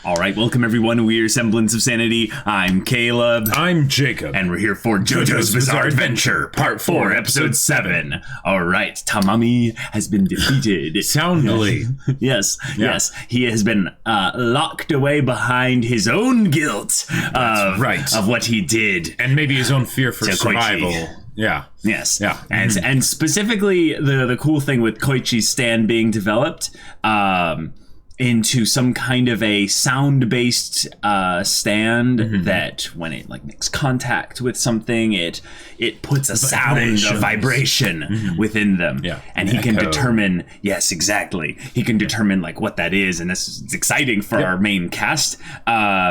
All right, welcome everyone. We're Semblance of Sanity. I'm Caleb. I'm Jacob. And we're here for JoJo's Bizarre Adventure, Part 4, Episode 7. All right, Tamami has been defeated. Soundly. Yes. He has been locked away behind his own guilt of what he did. And maybe his own fear for survival. Koichi. Yeah. Yes. Yeah. And specifically the cool thing with Koichi's stand being developed into some kind of a sound-based stand that when it makes contact with something, it puts a vibration within them. Yeah. And he can determine, yes, exactly. He can determine what that is, and this is exciting for our main cast.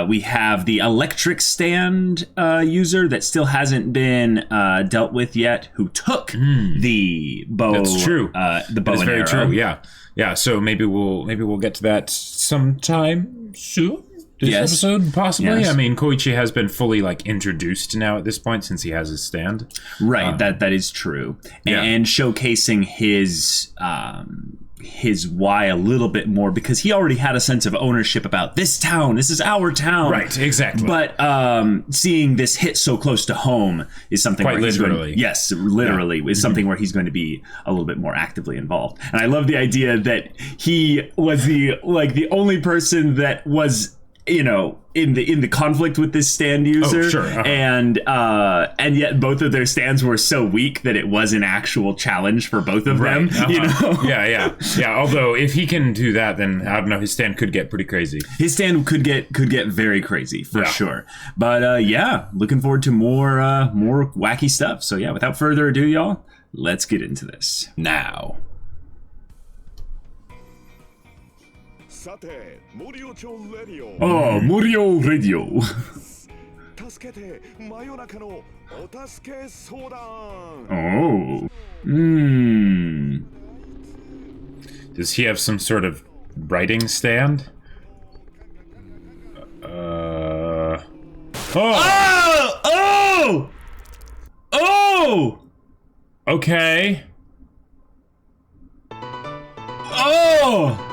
We have the electric stand user that still hasn't been dealt with yet, who took the bow. That's true. The bow and arrow. That's very true. Yeah. Yeah, so maybe we'll get to that sometime soon. This episode, possibly. Yes. I mean, Koichi has been fully introduced now at this point since he has his stand. Right, that is true. And showcasing his why a little bit more, because he already had a sense of ownership about this town. This is our town. Right, exactly. But seeing this hit so close to home is something quite where he's literally. Is something where he's going to be a little bit more actively involved. And I love the idea that he was the only person that was in the conflict with this stand user, and yet both of their stands were so weak that it was an actual challenge for both of them. Yeah. Although if he can do that, then I don't know, his stand could get pretty crazy. His stand could get very crazy for sure. But looking forward to more wacky stuff. So without further ado, y'all, let's get into this now. Oh, Murio Radio. Oh. Does he have some sort of writing stand? Oh! Okay. Oh!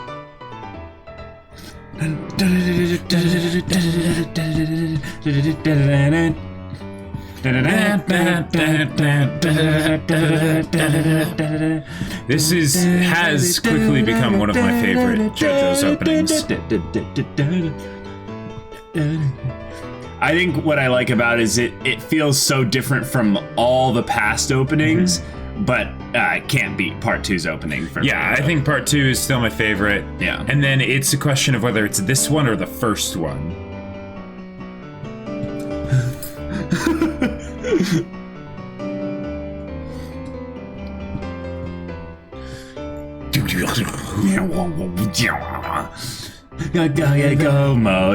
This has quickly become one of my favorite JoJo's openings. I think what I like about it is it feels so different from all the past openings, but it can't beat Part 2's opening for me. I think Part 2 is still my favorite. Yeah. And then it's a question of whether it's this one or the first one.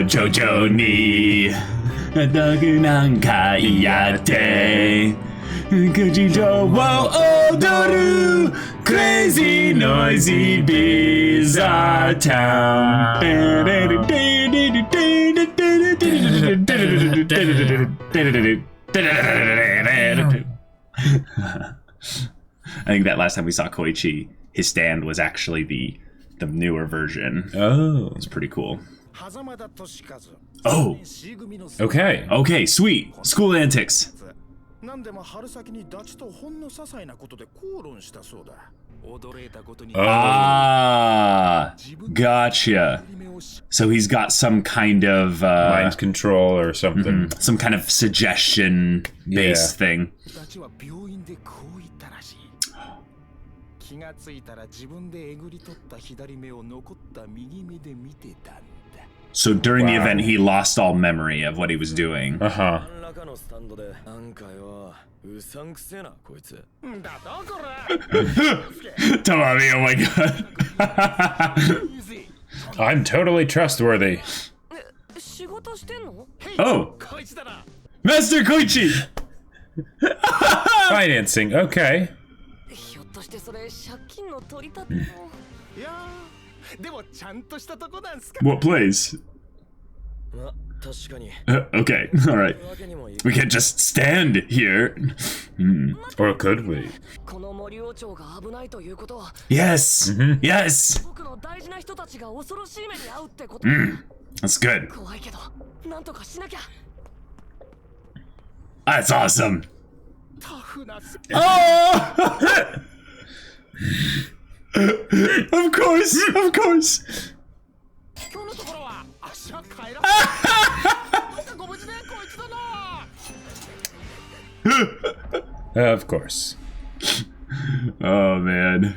JoJo ni nanka iyatte Kujijo wo odoru crazy noisy bizarre town. I think that last time we saw Koichi, his stand was actually the newer version. Oh. It's pretty cool. Oh. Okay, sweet. School antics. Ah, gotcha. So he's got some kind of mind control or something. Some kind of suggestion-based thing. So during the event, he lost all memory of what he was doing. Tamami, oh my god. I'm totally trustworthy. Oh, Master Koichi! Financing, okay. What place? Okay, alright. We can't just stand here. Or could we? Yes! Yes! That's good. That's awesome. Oh! Of course, of course. Of course. Oh man.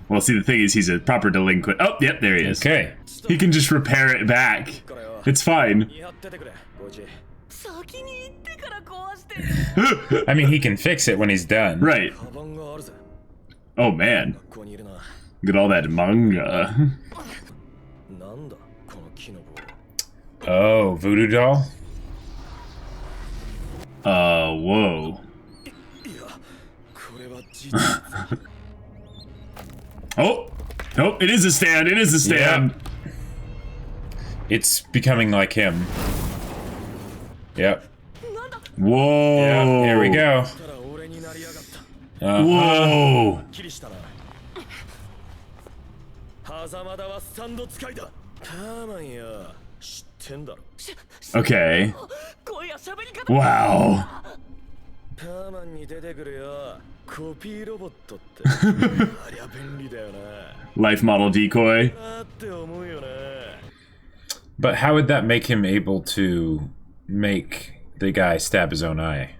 Well, see, the thing is, he's a proper delinquent. Oh, yep, there he is. Okay. He can just repair it back. It's fine. I mean, he can fix it when he's done. Right. Oh, man. Look at all that manga. Oh, voodoo doll? Whoa. Oh! Nope, it is a stand, it is a stand! Yep. It's becoming like him. Yep. Whoa! Yep, there we go. Whoa! Okay. Wow. Life model decoy. But how would that make him able to make the guy stab his own eye?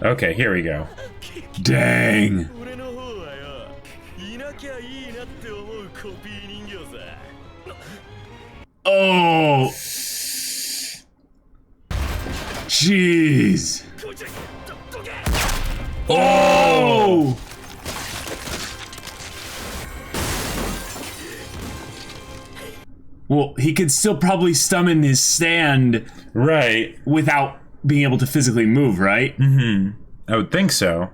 Okay, here we go. Dang. Oh. Jeez. Oh. Well, he could still probably summon his stand, right, without being able to physically move, right? Mm-hmm. I would think so.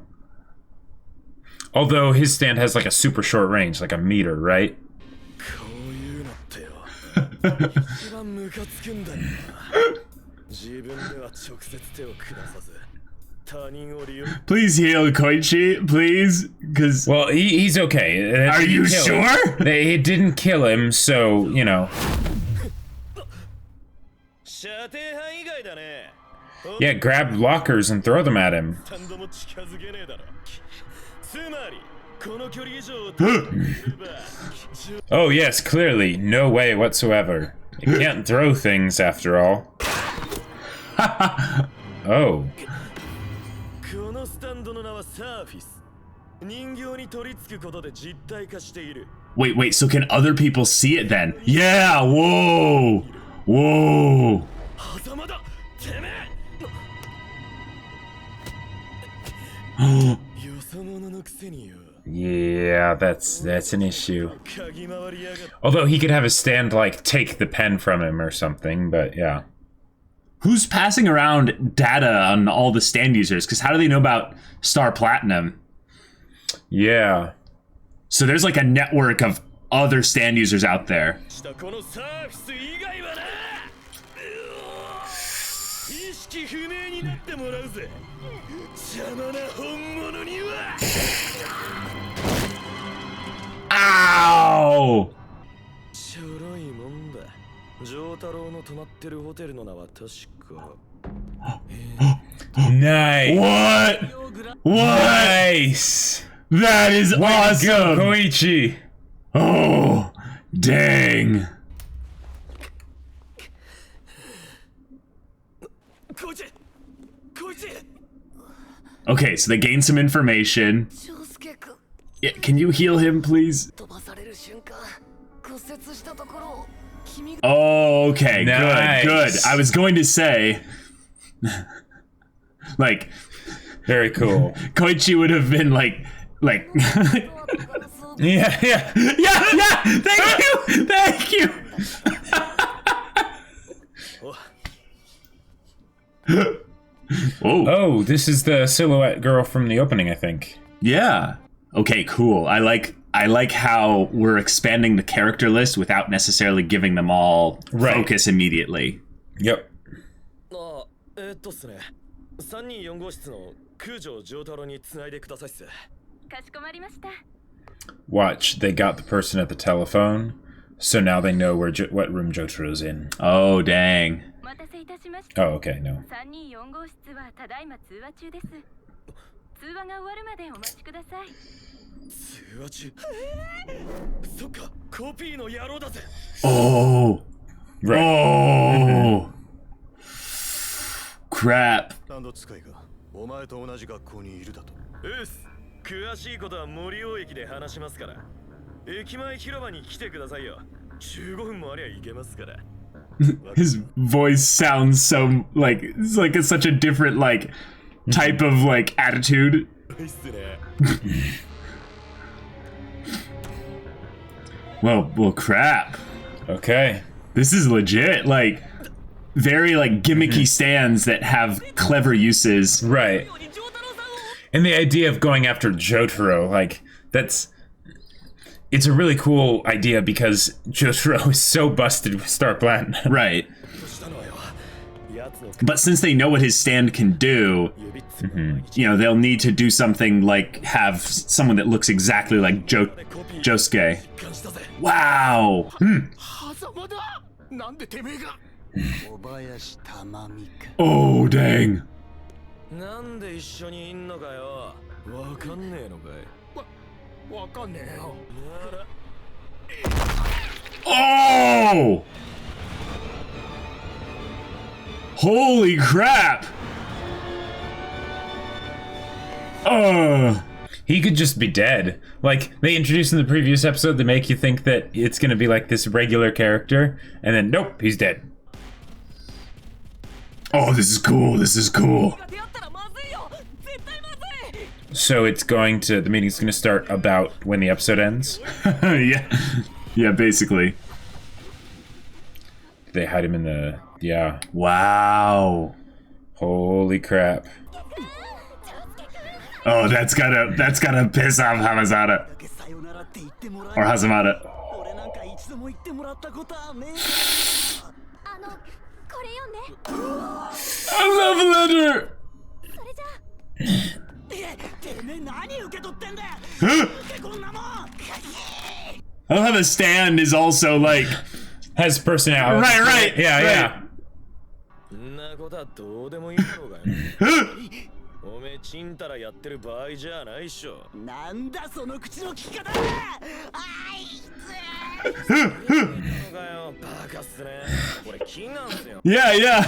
Although his stand has like a super short range, like a meter, right? Please heal Koichi, please, because... Well, he's okay. Are you sure? It didn't kill him, so, you know. Yeah, grab lockers and throw them at him. Oh yes, clearly. No way whatsoever. You can't throw things after all. Oh. Wait, so can other people see it then? Yeah, whoa! Whoa! Yeah, that's an issue. Although he could have his stand, like, take the pen from him or something, but yeah. Who's passing around data on all the stand users? Because how do they know about Star Platinum? Yeah. So there's like a network of other stand users out there. Ow! Nice. What? Nice. That is awesome. Go, Koichi. Oh, dang. Okay, so they gained some information. Yeah, can you heal him, please? Oh, okay, nice. good. I was going to say, like, very cool. Koichi would have been like, yeah. Thank you. Oh, this is the silhouette girl from the opening, I think. Yeah. Okay, cool. I like how we're expanding the character list without necessarily giving them all focus immediately. Yep. Watch, they got the person at the telephone, so now they know what room Jotaro's in. Oh, dang. Oh, okay, no. Oh. Right. Oh. Crap. 詳しいことは森尾駅で話しますから。駅前広場に来てくださいよ。15分もありゃ行けますから。His voice sounds so like it's like it's such a different like type of like attitude. Well, crap. Okay. This is legit. Like very like gimmicky stands that have clever uses. Right. And the idea of going after Jotaro, like, it's a really cool idea because Jotaro is so busted with Star Platinum. Right. But since they know what his stand can do, you know, they'll need to do something like have someone that looks exactly like Josuke. Wow. Oh, dang. なんで一緒にいんのかよ。わかんねえのかい。わかんねえよ。Oh! Holy crap! He could just be dead. Like, they introduced in the previous episode, they make you think that it's gonna be like this regular character, and then nope, he's dead. Oh, this is cool, this is cool. So it's the meeting's gonna start about when the episode ends? Yeah, basically. They hide him in the, yeah. Wow. Holy crap. Oh, that's gotta piss off Hamazada. Or Hazamada. A love letter! I love how the stand is also like has personality. Right. Yeah. おめえちんたらやってる場合じゃないっしょ。なんだその口の利き方。あいつ。バカっすね。これ金なんすよ。Yeah.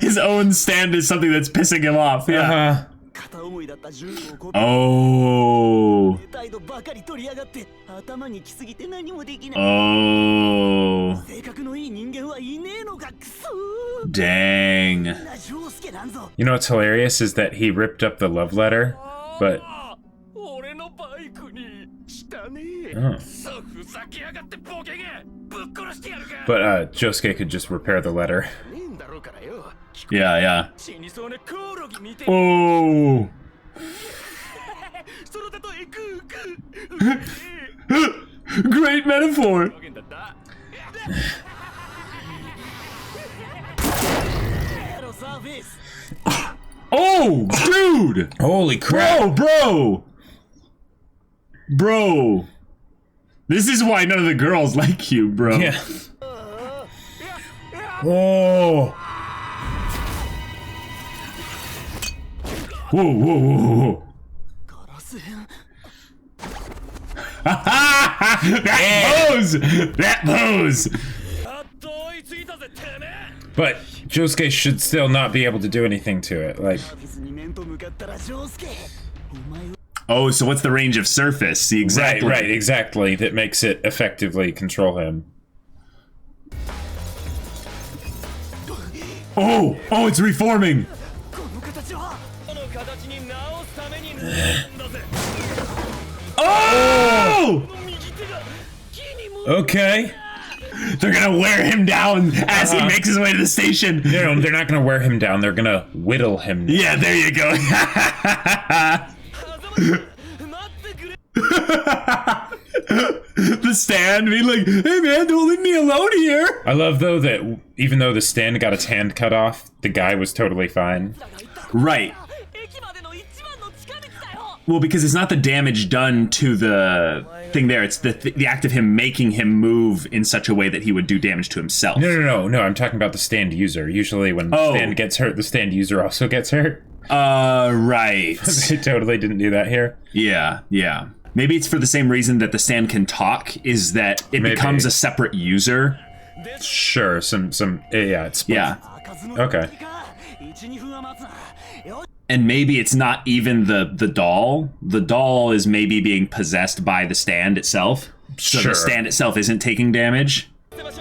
His own stand is something that's pissing him off. Yeah. Oh. Dang. You know what's hilarious is that he ripped up the love letter, but but Josuke could just repair the letter. Yeah. Oh. Great metaphor. Oh, dude! Holy crap! Bro! This is why none of the girls like you, bro. Yeah. Whoa! Whoa. That pose! But Josuke should still not be able to do anything to it, like... Oh, so what's the range of surface? See, exactly. Right, exactly. That makes it effectively control him. Oh, it's reforming! Oh! Okay. They're gonna wear him down as he makes his way to the station. No, they're not gonna wear him down. They're gonna whittle him down. Yeah, there you go. The stand being like, hey man, don't leave me alone here. I love though that even though the stand got its hand cut off, the guy was totally fine. Right. Well, because it's not the damage done to the thing there. It's the act of him making him move in such a way that he would do damage to himself. No. I'm talking about the stand user. Usually when the stand gets hurt, the stand user also gets hurt. Right. They totally didn't do that here. Yeah. Maybe it's for the same reason that the stand can talk, is that it becomes a separate user. Sure, it's... Yeah. Okay. And maybe it's not even the doll. The doll is maybe being possessed by the stand itself. So Sure. the stand itself isn't taking damage.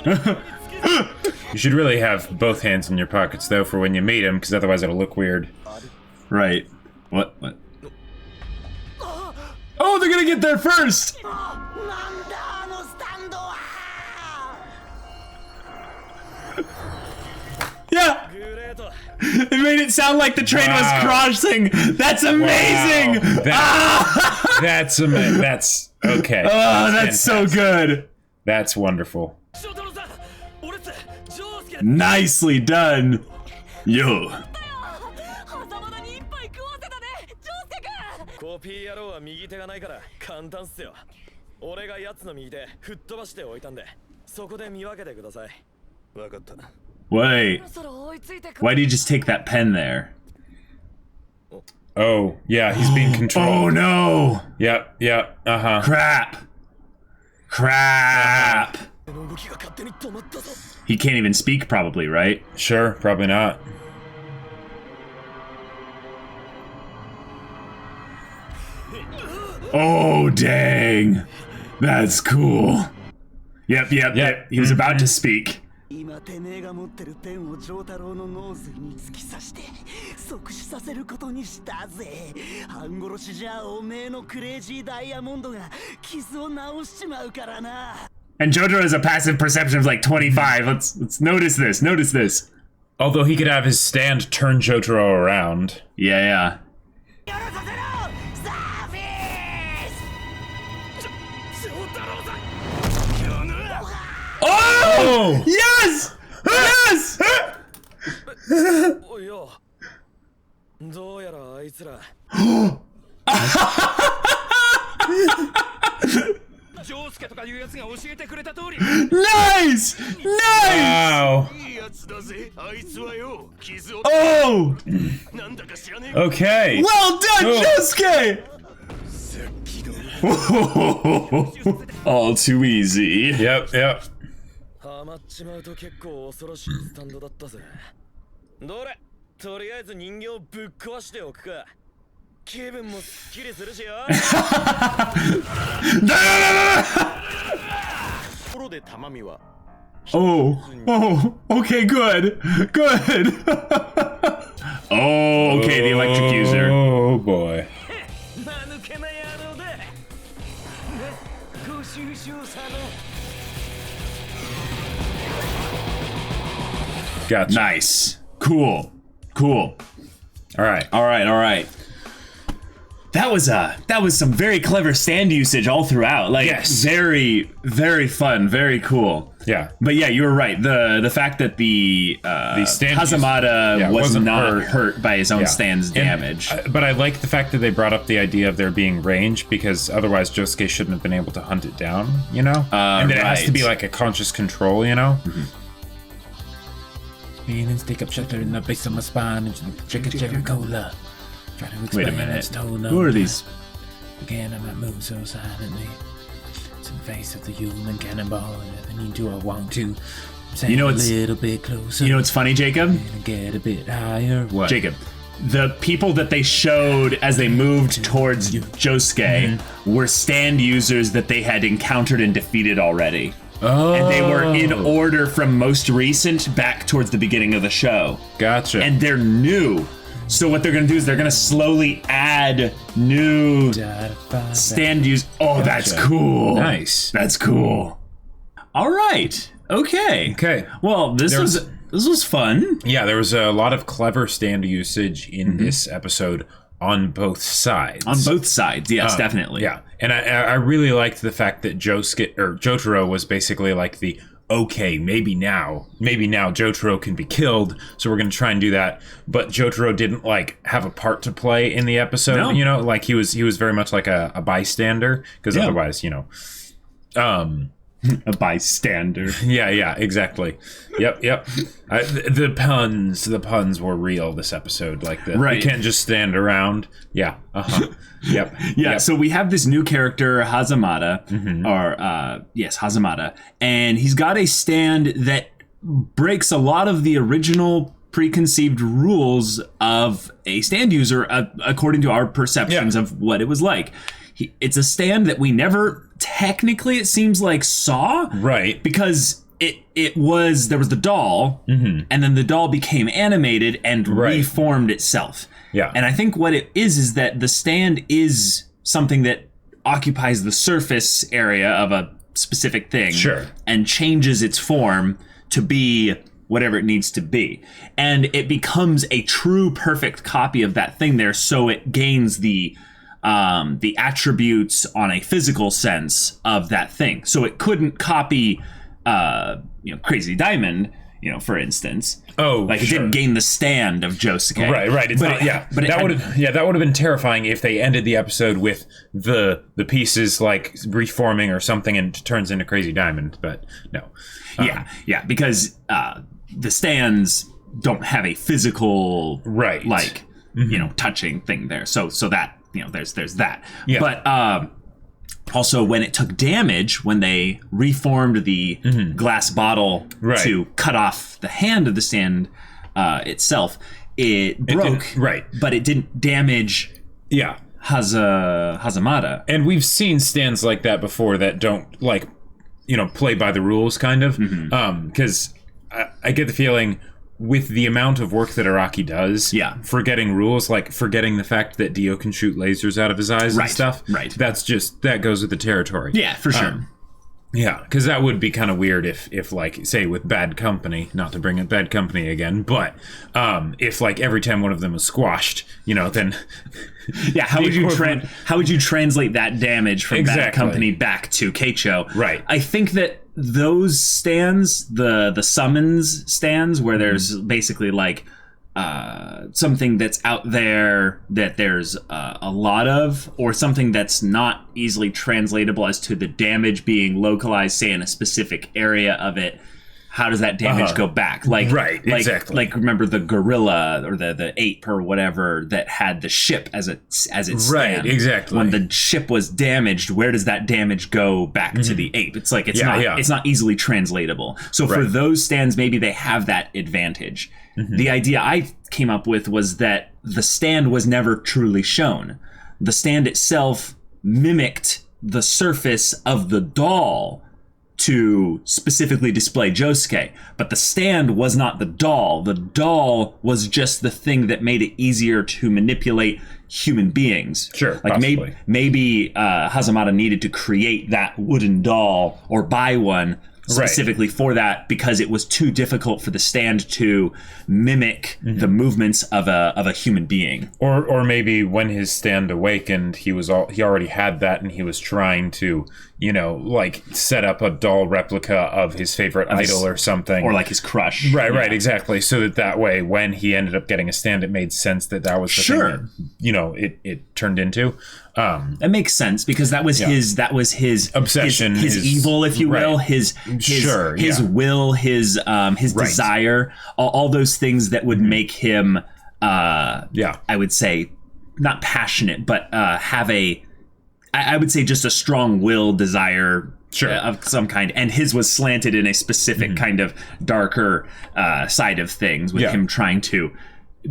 You should really have both hands in your pockets, though, for when you meet him, because otherwise it'll look weird. Right. What? Oh, they're gonna get there first! Yeah! It made it sound like the train was crossing! That's amazing! Wow. That's amazing. That's... Okay. Oh, that's so good! That's wonderful. Nicely done! Yo. コピー野郎は右手がないから簡単っすよ。俺が奴の右手吹っ飛ばしておいたんで、そこで見分けてください。わかった。Wait. Why did you just take that pen there? Oh, yeah, he's being controlled. Oh no! Yep, uh-huh. Crap! He can't even speak, probably, right? Sure, probably not. Oh, dang. That's cool. Yep. He was about to speak. 今てめえが持ってるペンをジョータロウのノーズに突き刺して即死させることにしたぜ。半殺しじゃおめえのクレイジーダイヤモンドが傷を治しちまうからな。 And Jotaro has a passive perception of like 25. Let's notice this. Although he could have his stand turn Jotaro around. Yeah. Oh! Yes! おいよ。どうやらあいつら。ジョースケとかいうやつが教えてくれた通り。Nice! Wow. いいやつだぜ。あいつはよ。傷を。Oh! なんだか知らねえ。 Okay. Well done, Josuke! All too easy. Yep. ハマっちまうと結構恐ろしいスタンドだったぜ。どれ、とりあえず人形をぶっ壊しておくか。気分もすっきりするしよ。ところで玉美は。Oh, okay, good. Oh, okay, the electric user. Oh boy. 間抜けな野郎だ。ご愁傷さま。 Gotcha. Nice. Cool. All right. That was some very clever stand usage all throughout. Like, yes. Very, very fun, very cool. Yeah. But yeah, you were right. The fact that the stand Hazamada was wasn't not hurt by his own stand's And, damage. but I like the fact that they brought up the idea of there being range, because otherwise Josuke shouldn't have been able to hunt it down, you know? And that it has to be like a conscious control, you know? And stick up shelter in the base of my spine and drink a cherry cola. Try to explain Wait a minute. it's told Who are these? Again, I might move so silently. It's in face of the human cannonball. And if I need to, I want to. You know, a it's- little bit closer. You know what's funny, Jacob? And get a bit higher. What? Jacob, the people that they showed as they moved towards Josuke were stand users that they had encountered and defeated already. Oh. And they were in order from most recent back towards the beginning of the show. Gotcha. And they're new. So what they're going to do is they're going to slowly add new stand use. Oh, that's Gotcha. cool. Nice. That's cool. All right. Okay. Okay. Well, this was fun. Yeah, there was a lot of clever stand usage in this episode on both sides. On both sides, yes, definitely. Yeah, and I really liked the fact that Jotaro was basically like the, okay, maybe now Jotaro can be killed, so we're going to try and do that. But Jotaro didn't like have a part to play in the episode. No. You know, like he was very much like a bystander, because otherwise, you know, a bystander. Yeah, exactly. Yep. The puns were real this episode. Like right. You can't just stand around. Yeah. Yep. Yeah. So we have this new character, Hazamada, Hazamada, and he's got a stand that breaks a lot of the original preconceived rules of a stand user, according to our perceptions of what it was like. It's a stand that we never technically, it seems like, saw. Right. Because there was the doll, and then the doll became animated and reformed itself. Yeah. And I think what it is that the stand is something that occupies the surface area of a specific thing. Sure. And changes its form to be whatever it needs to be. And it becomes a true perfect copy of that thing there, so it gains the attributes on a physical sense of that thing. So it couldn't copy, Crazy Diamond, for instance. Oh, like it didn't gain the stand of Josuke. Right. It's but not, that would have been terrifying if they ended the episode with the pieces like reforming or something and it turns into Crazy Diamond. But no. Because the stands don't have a physical touching thing there. So that. There's that. Yeah. But also, when it took damage, when they reformed the glass bottle to cut off the hand of the stand itself, it broke. But it didn't damage. Yeah. Hazamada. And we've seen stands like that before that don't play by the rules, kind of. Because I get the feeling, with the amount of work that Araki does, forgetting rules, like forgetting the fact that Dio can shoot lasers out of his eyes and stuff, that goes with the territory. Yeah, for sure. Because that would be kind of weird if like, say, with Bad Company, not to bring up Bad Company again, but if like every time one of them was squashed, then... how would you translate that damage from Bad Company back to Keicho? Right. I think that those stands, the summons stands, where there's basically like something that's out there that there's a lot of, or something that's not easily translatable as to the damage being localized, say, in a specific area of it. How does that damage go back? Exactly. Like remember the gorilla or the ape or whatever that had the ship as its stand. Right, exactly. When the ship was damaged, where does that damage go back to the ape? It's like it's not easily translatable. So for those stands, maybe they have that advantage. The idea I came up with was that the stand was never truly shown. The stand itself mimicked the surface of the doll to specifically display Josuke, but the stand was not the doll. The doll was just the thing that made it easier to manipulate human beings. Sure, like maybe Hazamada needed to create that wooden doll or buy one specifically for that, because it was too difficult for the stand to mimic the movements of a human being. Or maybe when his stand awakened, he already had that, and he was trying to set up a doll replica of his favorite idol or something, or like his crush. Right, exactly. So that way, when he ended up getting a stand, it made sense that was the thing that, it turned into. That makes sense, because that was his obsession, his evil, if you will, his will, his desire, all those things that would make him, I would say, not passionate, but have I would say just a strong will, desire of some kind. And his was slanted in a specific kind of darker side of things, with him trying to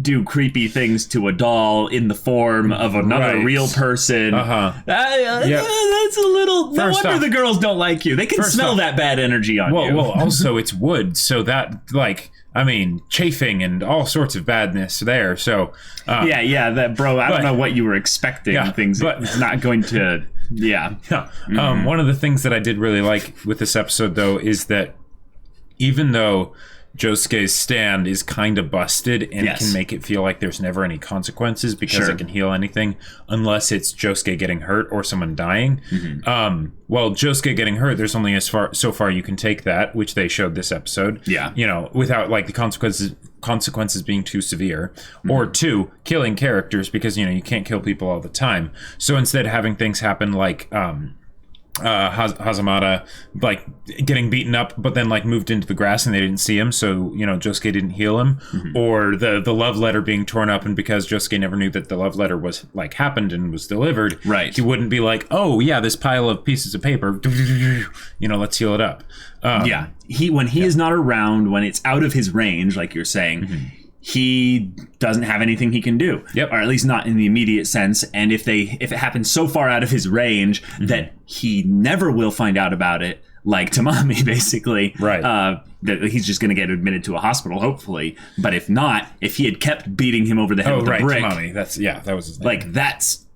do creepy things to a doll in the form of another real person. That's a little... No wonder the girls don't like you. They can smell that bad energy on you. Well, also it's wood, so that, like... I mean, chafing and all sorts of badness there. So, that bro. I don't know what you were expecting. But it's not going to. Yeah. One of the things that I did really like with this episode, though, is that even though Josuke's stand is kind of busted and can make it feel like there's never any consequences because it can heal anything unless it's Josuke getting hurt or someone dying. Well, Josuke getting hurt, there's only so far you can take that, which they showed this episode. Yeah. You know, without like the consequences being too severe, or 2, killing characters because, you know, you can't kill people all the time. So instead having things happen like Hazamada like getting beaten up but then like moved into the grass and they didn't see him, so you know Josuke didn't heal him, or the love letter being torn up, and because Josuke never knew that the love letter was like happened and was delivered, he wouldn't be like, oh yeah, this pile of pieces of paper, you know, let's heal it up. When he is not around, when it's out of his range, like you're saying, he doesn't have anything he can do, or at least not in the immediate sense. And if it happens so far out of his range that he never will find out about it, like Tamami, basically, that he's just going to get admitted to a hospital, hopefully. But if not, if he had kept beating him over the head with a brick, Tamami, that was his name.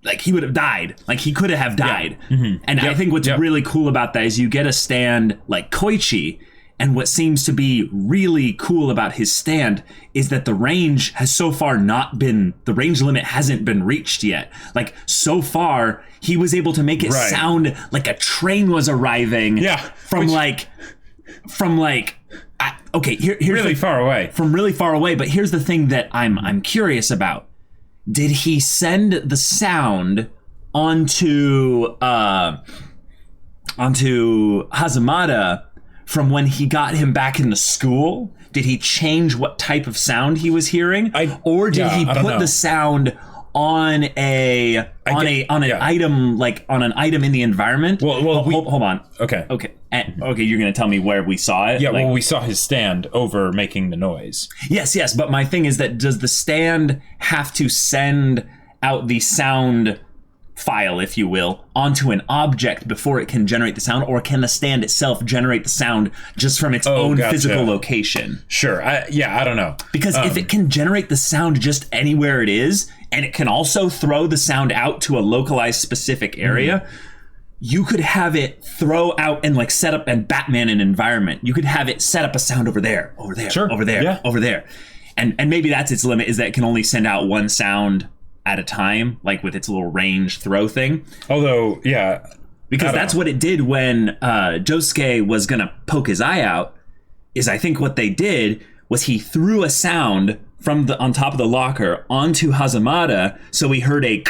Like he would have died. Like he could have died. And I think what's really cool about that is you get a stand like Koichi. And what seems to be really cool about his stand is that the range has so far the range limit hasn't been reached yet. Like, so far, he was able to make it sound like a train was arriving. Here's really far away. From really far away. But here's the thing that I'm curious about. Did he send the sound onto Hazamada from when he got him back into school? Did he change what type of sound he was hearing, or did he put the sound on an item, like on an item in the environment? Hold on. Okay. You're gonna tell me where we saw it? Yeah. We saw his stand over making the noise. Yes. But my thing is that does the stand have to send out the sound file, if you will, onto an object before it can generate the sound, or can the stand itself generate the sound just from its own physical location? Sure. I don't know. Because if it can generate the sound just anywhere it is, and it can also throw the sound out to a localized specific area, you could have it throw out and like set up and Batman an environment. You could have it set up a sound over there, over there. And maybe that's its limit, is that it can only send out one sound at a time, like with its little range throw thing. Although, because that's what it did when Josuke was gonna poke his eye out. Is I think what they did was he threw a sound from on top of the locker onto Hazamada, so we heard a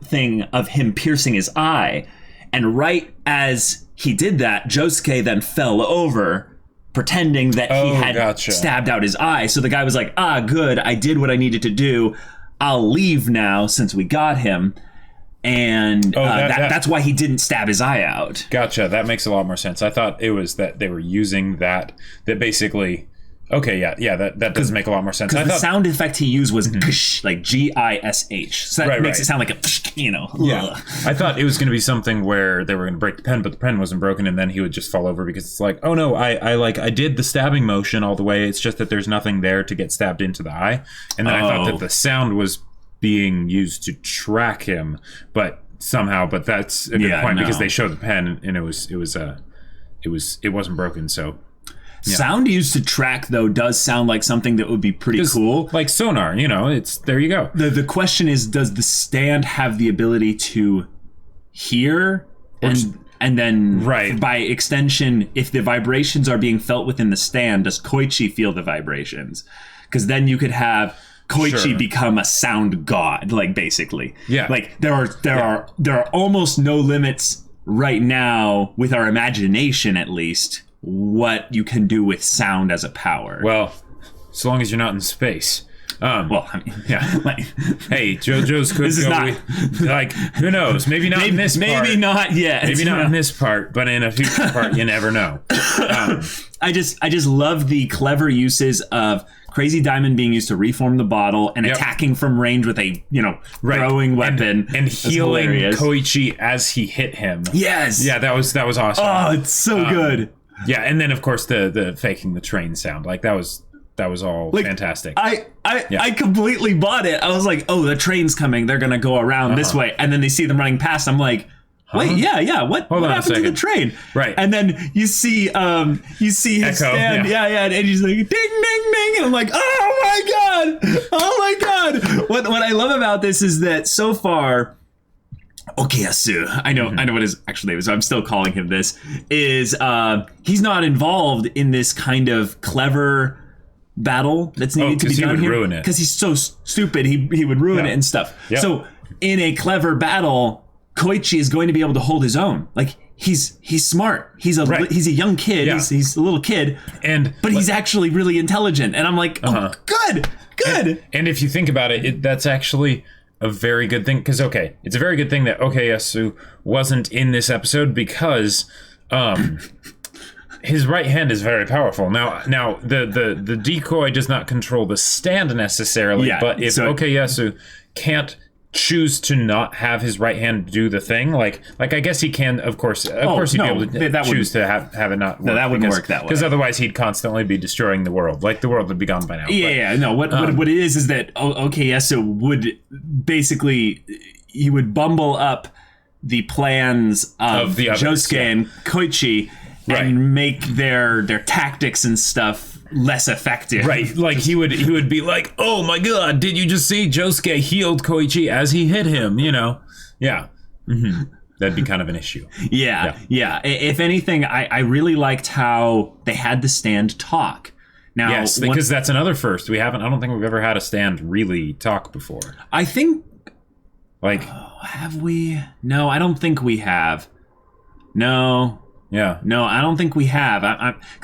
thing of him piercing his eye, and right as he did that, Josuke then fell over, pretending that he had stabbed out his eye. So the guy was like, good, I did what I needed to do. I'll leave now since we got him. And that's why he didn't stab his eye out. Gotcha. That makes a lot more sense. I thought it was that they were using that basically... Okay, that does make a lot more sense. Because the sound effect he used was gish, like Gish. So that makes it sound like a, I thought it was going to be something where they were going to break the pen, but the pen wasn't broken, and then he would just fall over because it's like, oh no, I did the stabbing motion all the way. It's just that there's nothing there to get stabbed into the eye. And then I thought that the sound was being used to track him, but that's a good point because they showed the pen and it wasn't broken, so. Yeah. Sound used to track, though, does sound like something that would be pretty cool. Like sonar, it's there you go. The question is, does the stand have the ability to hear? And then, by extension, if the vibrations are being felt within the stand, does Koichi feel the vibrations? Because then you could have Koichi become a sound god, like, basically. Yeah. Like, there are almost no limits right now, with our imagination, at least, what you can do with sound as a power. Well, so long as you're not in space. Hey, JoJo's could who knows? Maybe not in this part. Maybe not yet. Maybe not in this part, but in a future part, you never know. I just love the clever uses of Crazy Diamond being used to reform the bottle and attacking from range with a, throwing weapon. And healing Koichi as he hit him. Yes. Yeah, that was awesome. Oh, it's so good. Yeah, and then of course the faking the train sound. Like that was all fantastic. I completely bought it. I was like, oh, the train's coming. They're going to go around this way. And then they see them running past. I'm like, wait, yeah. What happened to the train? Right. And then you see his stand. Yeah. And he's like, ding, ding, ding. And I'm like, oh my God. What I love about this is that so far, Okuyasu, I know what his actual name is, so I'm still calling him this, is he's not involved in this kind of clever battle that's needed to be done here. Because he's so stupid, he would ruin it and stuff. Yep. So in a clever battle, Koichi is going to be able to hold his own. Like he's smart. He's a young kid. Yeah. He's a little kid. But he's actually really intelligent. And I'm like, oh, good. And if you think about it, that's actually a very good thing. Because it's a very good thing that Okuyasu wasn't in this episode because his right hand is very powerful. Now the decoy does not control the stand necessarily, but if Okuyasu can't choose to not have his right hand do the thing, like I guess he can, of course he'd be able to choose to have it not work. No, that wouldn't work that way. Because otherwise he'd constantly be destroying the world. Like the world would be gone by now. What it is that Okuyasu would basically, he would bumble up the plans of Josuke and Koichi and make their tactics and stuff less effective. Right. Like he would be like, oh my God, did you just see Josuke healed Koichi as he hit him? Yeah. Mm-hmm. That'd be kind of an issue. Yeah. If anything, I really liked how they had the stand talk. Now, yes, because that's another first. I don't think we've ever had a stand really talk before. I think, have we? No, I don't think we have. No. Yeah. No, I don't think we have.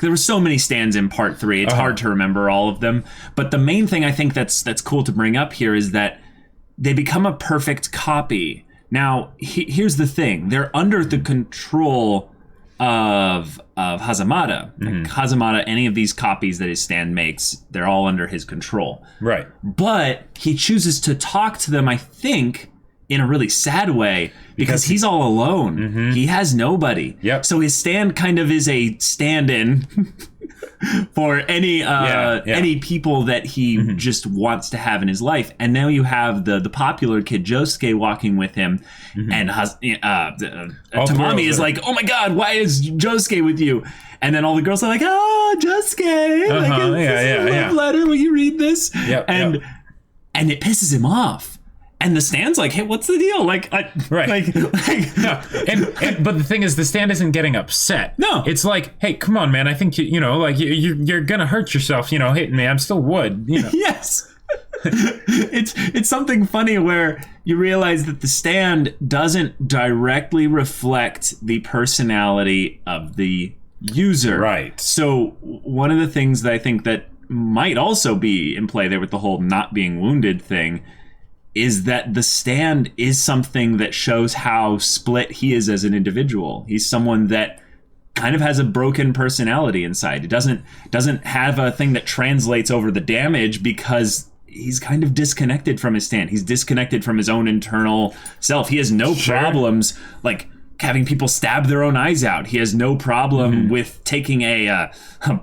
There were so many stands in part 3. It's hard to remember all of them. But the main thing I think that's cool to bring up here is that they become a perfect copy. Now, here's the thing. They're under the control of Hazamada. Mm-hmm. Like Hazamada, any of these copies that his stand makes, they're all under his control. Right. But he chooses to talk to them, I think, in a really sad way because he's all alone. Mm-hmm. He has nobody. Yep. So his stand kind of is a stand-in for any people that he just wants to have in his life. And now you have the popular kid Josuke walking with him, and Tamami is like, oh my God, why is Josuke with you? And then all the girls are like, oh, Josuke, love letter, will you read this? Yep, and it pisses him off. And the stand's like, hey, what's the deal? But the thing is, the stand isn't getting upset. No, it's like, hey, come on, man. I think you're gonna hurt yourself. Hitting me. I'm still wood. Yes. It's something funny where you realize that the stand doesn't directly reflect the personality of the user. Right. So one of the things that I think that might also be in play there with the whole not being wounded thing is that the stand is something that shows how split he is as an individual. He's someone that kind of has a broken personality inside. It doesn't have a thing that translates over the damage because he's kind of disconnected from his stand. He's disconnected from his own internal self. He has no problems like having people stab their own eyes out. He has no problem with taking a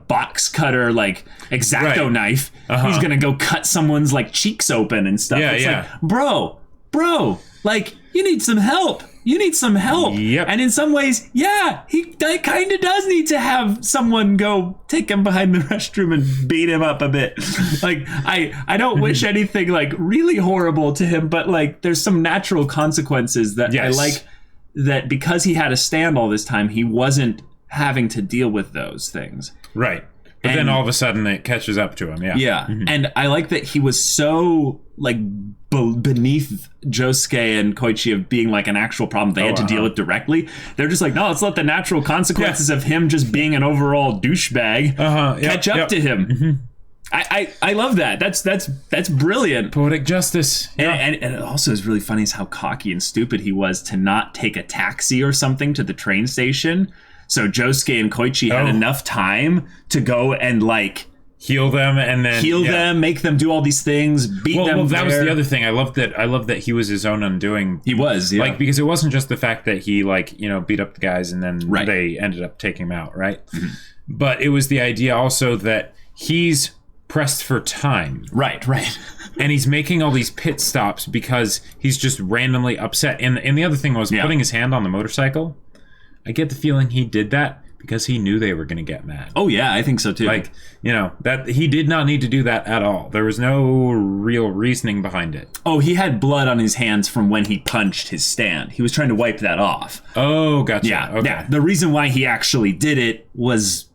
box cutter like X-Acto knife. He's gonna go cut someone's like cheeks open and stuff. Like, bro, like you need some help. Yep. And in some ways, he kind of does need to have someone go take him behind the restroom and beat him up a bit. Like I don't wish anything like really horrible to him, but like there's some natural consequences that I like. That because he had a stand all this time, he wasn't having to deal with those things. Right. But then all of a sudden it catches up to him. Yeah. Yeah. And I like that he was so like beneath Josuke and Koichi of being like an actual problem they had to deal with directly. They're just like, no, let's let the natural consequences of him just being an overall douchebag catch up to him. I love that. That's brilliant. Poetic justice. And it also is really funny is how cocky and stupid he was to not take a taxi or something to the train station. So Josuke and Koichi had enough time to go and like heal them and then them, make them do all these things, beat them. Well, that was the other thing. I love that he was his own undoing. He was, yeah. Like, because it wasn't just the fact that he beat up the guys and then they ended up taking him out, right? Mm-hmm. But it was the idea also that he's pressed for time. Right. And he's making all these pit stops because he's just randomly upset. And the other thing was putting his hand on the motorcycle. I get the feeling he did that because he knew they were going to get mad. Oh, yeah, I think so, too. Like, that he did not need to do that at all. There was no real reasoning behind it. Oh, he had blood on his hands from when he punched his stand. He was trying to wipe that off. Oh, gotcha. Yeah, okay. Yeah. The reason why he actually did it was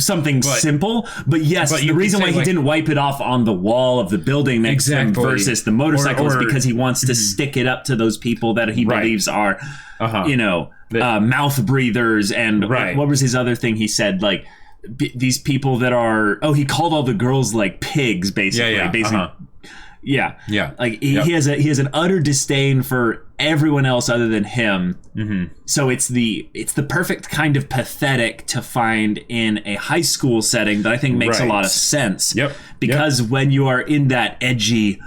something simple, but the reason why he didn't wipe it off on the wall of the building next to him versus the motorcycle is because he wants to stick it up to those people that he believes are, mouth breathers and what was his other thing he said, like these people that are he called all the girls like pigs basically. Yeah. Like he has an utter disdain for everyone else other than him. Mm-hmm. So it's the perfect kind of pathetic to find in a high school setting that I think makes a lot of sense. Yep. Because when you are in that edgy,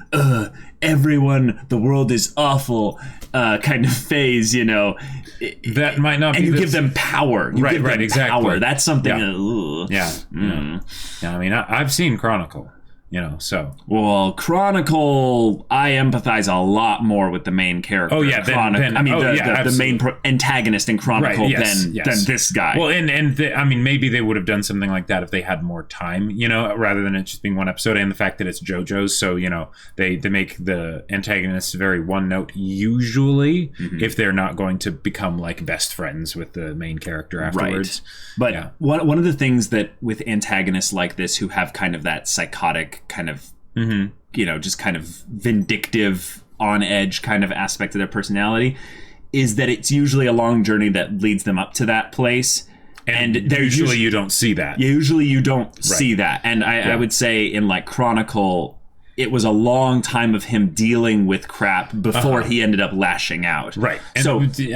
everyone, the world is awful kind of phase, that might not and be. And you give them power. You give them exactly. power. That's something. Yeah. I mean, I've seen Chronicle. So. Well, Chronicle, I empathize a lot more with the main character. Oh, yeah. The main antagonist in Chronicle than this guy. Well, maybe they would have done something like that if they had more time, rather than it just being one episode. And the fact that it's JoJo's. So, they make the antagonists very one note, usually, if they're not going to become like best friends with the main character afterwards. Right. But one of the things that with antagonists like this who have kind of that psychotic kind of just kind of vindictive on edge kind of aspect of their personality is that it's usually a long journey that leads them up to that place, and usually you don't see that. Usually you don't see that. And I would say in like Chronicle, it was a long time of him dealing with crap before he ended up lashing out. Right. And so, they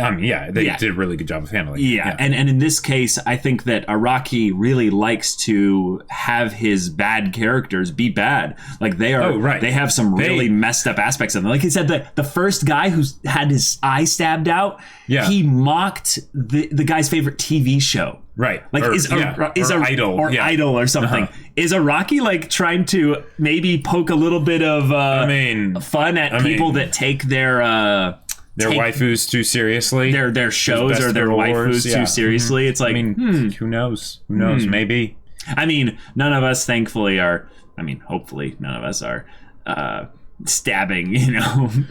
did a really good job of handling it. Yeah. And in this case, I think that Araki really likes to have his bad characters be bad. Like they are, they have some really messed up aspects of them. Like he said, the first guy who had his eye stabbed out, he mocked the guy's favorite TV show. Right. Like Idol or Idol or something. Is Araki like trying to maybe poke a little bit of fun at people that take their waifus too seriously? Their shows or their waifus too seriously. It's like who knows? Who knows? Maybe. I mean, none of us thankfully are hopefully none of us are stabbing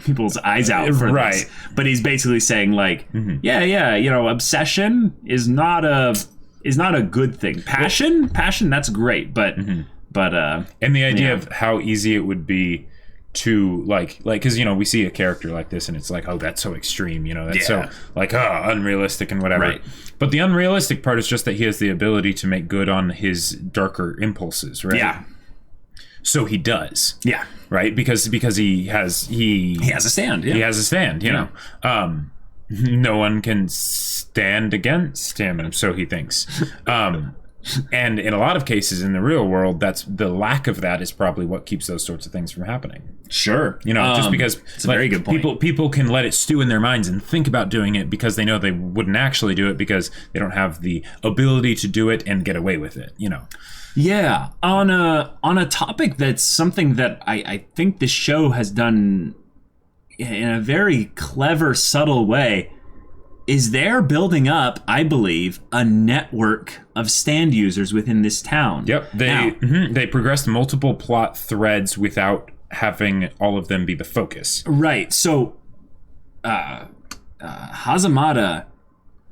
people's eyes out for this. But he's basically saying like obsession is not a good thing. Passion that's great, but and the idea of how easy it would be to like because we see a character like this and it's like, oh, that's so extreme, that's so like unrealistic and whatever, but the unrealistic part is just that he has the ability to make good on his darker impulses, right? So he does. Yeah. Right? Because he has a stand. Yeah. He has a stand, you know. No one can stand against him, so he thinks. And in a lot of cases in the real world, that's the lack of that is probably what keeps those sorts of things from happening. Sure. Just because it's a very good point. People can let it stew in their minds and think about doing it because they know they wouldn't actually do it because they don't have the ability to do it and get away with it, Yeah, on a topic that's something that I think the show has done in a very clever, subtle way, is they're building up, I believe, a network of stand users within this town. Yep, they progressed multiple plot threads without having all of them be the focus. Right, so Hazamada,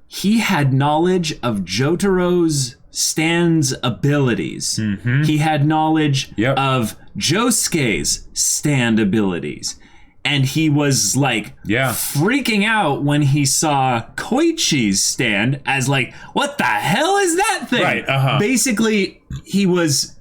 he had knowledge of Jotaro's Stan's abilities. He had knowledge of Josuke's stand abilities. And he was like freaking out when he saw Koichi's stand as like, what the hell is that thing? Right, Basically, he was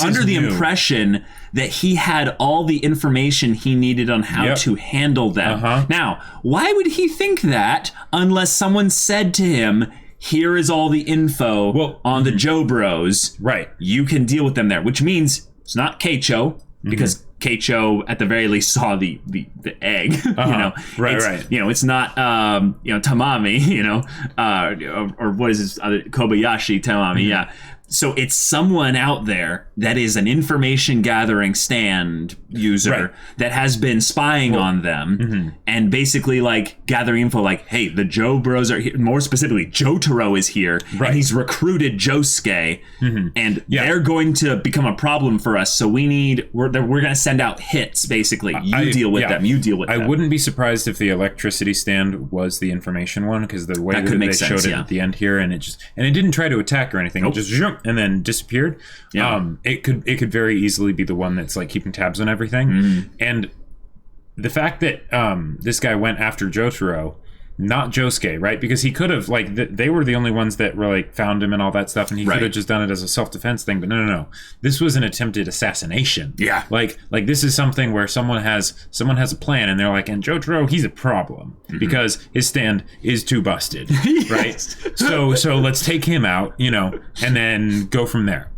under the impression that he had all the information he needed on how to handle them. Now, why would he think that unless someone said to him, here is all the info on the Joe Bros. Right. You can deal with them there, which means it's not Keicho, because Keicho at the very least saw the egg, you know. Right. You know, it's not Tamami, you know, or what is this other Kobayashi Tamami, yeah. So it's someone out there that is an information gathering stand user that has been spying on them and basically like gathering info like, hey, the Joe Bros are here. More specifically, Jotaro is here and he's recruited Josuke and they're going to become a problem for us. So we're going to send out hits basically. You deal with them. I wouldn't be surprised if the electricity stand was the information one, because the way that they showed it at the end here, and it didn't try to attack or anything. It just and then disappeared. It could very easily be the one that's like keeping tabs on everything. And the fact that this guy went after Jotaro, not Josuke, right? Because he could have, like, they were the only ones that were like found him and all that stuff, and he could have just done it as a self-defense thing. But no, this was an attempted assassination. Yeah, like this is something where someone has a plan, and they're like, and Jotaro, he's a problem because his stand is too busted, right? So let's take him out, you know, and then go from there.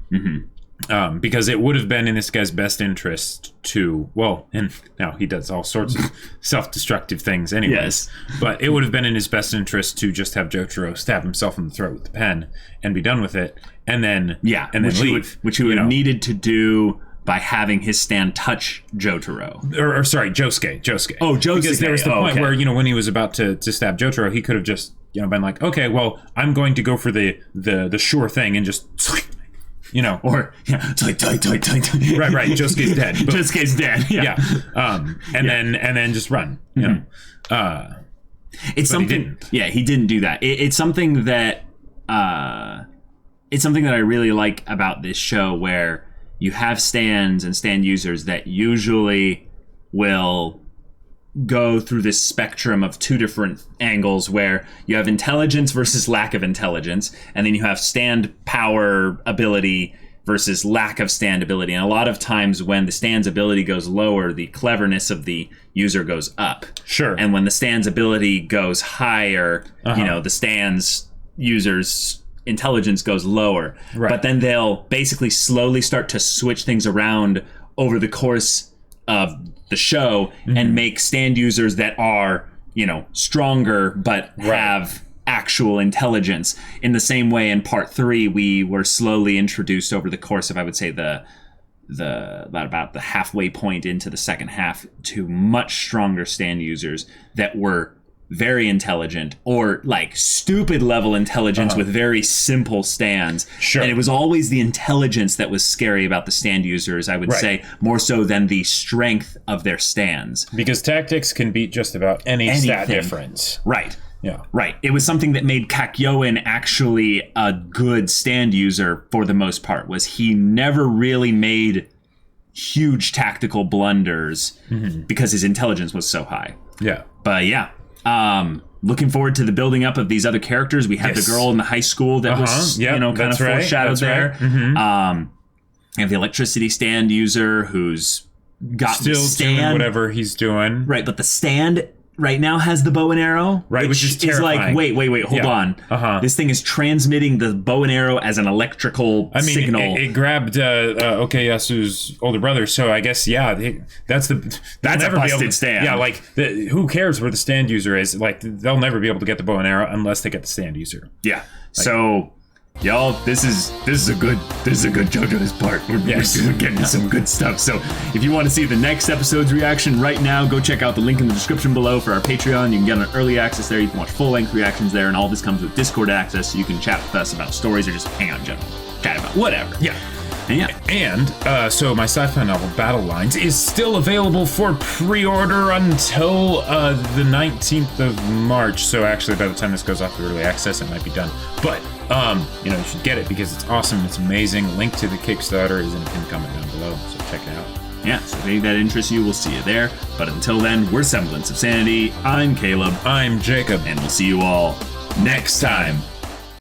Because it would have been in this guy's best interest to, and now he does all sorts of self-destructive things anyways, but it would have been in his best interest to just have Jotaro stab himself in the throat with the pen and be done with it, and then leave. Which he would have needed to do by having his stand touch Jotaro. Or sorry, Josuke. Oh, Josuke. Because there was the point where, you know, when he was about to stab Jotaro, he could have just, you know, been like, okay, well, I'm going to go for the sure thing and just... You know, or right. Josuke's dead. Josuke's dead. And then just run. You know, it's something. He didn't do that. It's something that I really like about this show, where you have stands and stand users that usually will go through this spectrum of two different angles, where you have intelligence versus lack of intelligence, and then you have stand power ability versus lack of stand ability. And a lot of times when the stand's ability goes lower, the cleverness of the user goes up. Sure. And when the stand's ability goes higher, you know, the stand's user's intelligence goes lower. Right. But then they'll basically slowly start to switch things around over the course of the show and make stand users that are, you know, stronger but have actual intelligence. In the same way, in part 3, we were slowly introduced over the course of, I would say, about the halfway point into the second half, to much stronger stand users that were very intelligent, or like stupid level intelligence with very simple stands. Sure. And it was always the intelligence that was scary about the stand users, I would say, more so than the strength of their stands. Because tactics can beat just about anything. Stat difference. Right. Yeah. Right. It was something that made Kakyoin actually a good stand user for the most part, was he never really made huge tactical blunders because his intelligence was so high. Yeah. But yeah. Looking forward to the building up of these other characters. We had the girl in the high school that was, you know, kind of foreshadowed there. And the electricity stand user who's got still the stand, doing whatever he's doing. Right, but the stand right now has the bow and arrow, right, which is terrifying. Like, wait, hold on. This thing is transmitting the bow and arrow as an electrical signal. It grabbed Okeyasu's older brother, so I guess that's a busted stand. Yeah, like who cares where the stand user is? Like, they'll never be able to get the bow and arrow unless they get the stand user. Yeah. Like, so y'all, this is a good JoJo's part. We're getting some good stuff. So if you want to see the next episode's reaction right now, go check out the link in the description below for our Patreon. You can get an early access there. You can watch full-length reactions there, and all this comes with Discord access, so you can chat with us about stories or just hang out in general. Chat about whatever. Yeah. So my sci-fi novel, Battle Lines, is still available for pre-order until the 19th of March. So actually, by the time this goes off to early access, it might be done. But you should get it because it's awesome. It's amazing. Link to the Kickstarter is in a pinned comment down below, so check it out. Yeah, so if any of that interests you, we'll see you there. But until then, we're Semblance of Sanity. I'm Caleb. I'm Jacob. And we'll see you all next time.